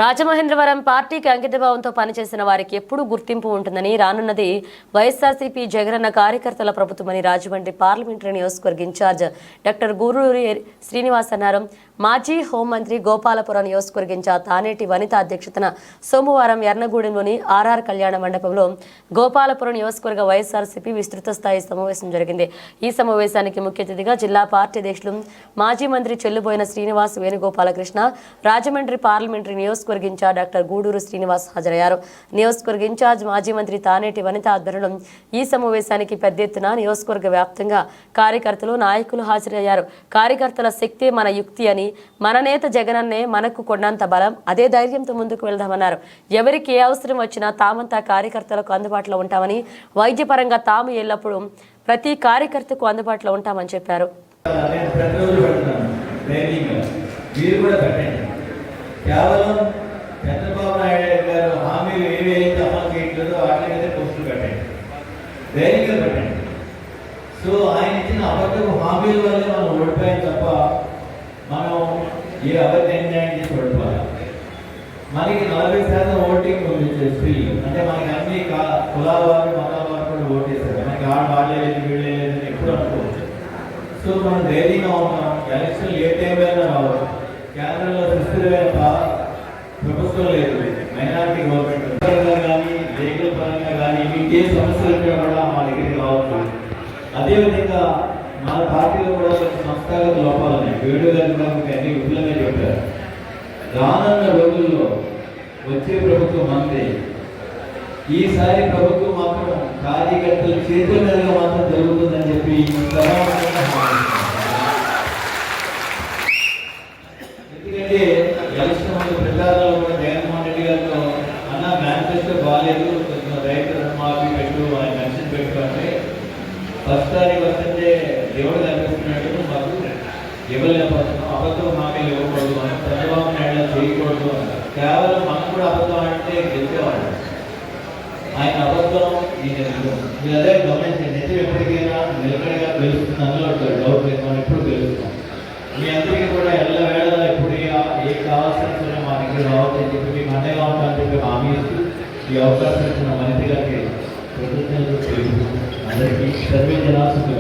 రాజమహేంద్రవరం పార్టీకి అంకితభావంతో పనిచేసిన వారికి ఎప్పుడూ గుర్తింపు ఉంటుందని, రానున్నది వైఎస్ఆర్సీపీ జగనన్న కార్యకర్తల ప్రభుత్వమని రాజమండ్రి పార్లమెంటరీ నియోజకవర్గ ఇన్ఛార్జ్ డాక్టర్ గూడూరి శ్రీనివాస్ అన్నారు. మాజీ హోంమంత్రి గోపాలపురం నియోజకవర్గ ఇన్ఛార్జ్ తానేటి వనిత అధ్యక్షతన సోమవారం ఎర్నగూడెంలోని ఆర్ఆర్ కళ్యాణ మండపంలో గోపాలపురం నియోజకవర్గ వైఎస్ఆర్సీపీ విస్తృత స్థాయి సమావేశం జరిగింది. ఈ సమావేశానికి ముఖ్య అతిథిగా జిల్లా పార్టీ అధ్యక్షులు మాజీ మంత్రి చెల్లుబోయిన శ్రీనివాస్ వేణుగోపాలకృష్ణ, రాజమండ్రి పార్లమెంటరీ నియోజకవర్గ ఇన్ఛార్జ్ డాక్టర్ గూడూరు శ్రీనివాస్ హాజరయ్యారు. నియోజకవర్గ ఇన్ఛార్జ్ మాజీ మంత్రి తానేటి వనిత ఆధ్వర్యంలో ఈ సమావేశానికి పెద్ద ఎత్తున నియోజకవర్గ వ్యాప్తంగా కార్యకర్తలు, నాయకులు హాజరయ్యారు. కార్యకర్తల శక్తే మన యుక్తి అని, మన నేత జగనన్నే మనకు కొన్నంత బలం, అదే ధైర్యంతో ముందుకు వెళ్దామన్నారు. ఎవరికి ఏ అవసరం వచ్చినా తామంతా కార్యకర్తలకు అందుబాటులో ఉంటామని, వైద్యపరంగా తాము ఎల్లప్పుడూ ప్రతి కార్యకర్తకు అందుబాటులో ఉంటామని చెప్పారు. కేవలం చంద్రబాబు నాయుడు గారు హామీలు ఏవైతే అమలు చేయట్లేదో వాటి మీద పోస్టులు పెట్టండి, ధైర్యంగా పెట్టండి. సో ఆయన ఇచ్చిన అబద్ధపు హామీల వల్లే మనం ఓడిపోయాం తప్ప మనం ఏ అబద్ధం చేసి ఓడిపోవాలి. మనకి 40% ఓటింగ్ ఫ్రీ, అంటే మనకి అన్ని కులాల వారు, మతాల వారు కూడా ఓటేశారు. మనకి వాళ్ళే లేదు, వీళ్ళే లేదని ఎప్పుడు అనుకోవచ్చు. సో మనం ధైర్యంగా ఉన్నాం. ఎలక్షన్ ఏ టైంలో రావచ్చు. కేంద్రంలో సుస్థిరమైన ప్రభుత్వం లేదు, మైనారిటీ గవర్నమెంట్ పరంగా కానీ, లీగల్ పరంగా కానీ మీకు ఏ సమస్యలు కూడా మా దగ్గరికి రావచ్చు. అదేవిధంగా మన పార్టీలో కూడా సంస్థాగత లోపాలు ఉన్నాయి. వేడు గారు కూడా అన్ని విపులంగా చెప్పారు. రానున్న రోజుల్లో వచ్చే ప్రభుత్వం మంది, ఈసారి ప్రభుత్వం మాత్రం కార్యకర్తల చేతుల మీదుగా మాత్రం జరుగుతుందని చెప్పి ఎందుకంటే ఎలక్షన్ ముందు ప్రచారంలో కూడా జగన్మోహన్ రెడ్డి గారితో అన్న మేనిఫెస్టో బాగాలేదు, రైతు రుణమాఫీ పెట్టు, ఆయన పెన్షన్ పెట్టు అంటే ఫస్ట్ తారీఖు వస్తుంటే దేవుడు కనిపిస్తున్నట్టు మాకు ఇవ్వలేకపోతున్నాం. అబద్ధం హామీలు ఇవ్వకూడదు, మనం చంద్రబాబు నాయుడు చేయకూడదు అన్నారు. కేవలం మనం కూడా అబద్ధం అంటే గెలిచేవాడు. ఆయన అబద్ధం, ఈయన నిజం. మీరు అదే గమనించండి. నిజం ఎప్పటికైనా నిలకడగా గెలుస్తుంది, అందులో డౌట్ లేదు. మనం ఎప్పుడు గెలుస్తాం. మీ అందరికీ కూడా ఎల్లవేళ ఎప్పుడు ఏ కావాల్సిన మా దగ్గర రావద్దని చెప్పి మీకు అండగా ఉంటామని చెప్పి హామీ ఇస్తూ ఈ అవకాశం ఇచ్చిన వనిత గారికి కృతజ్ఞతలు తెలుపుతూ అందరికీ సర్వే జనాసులు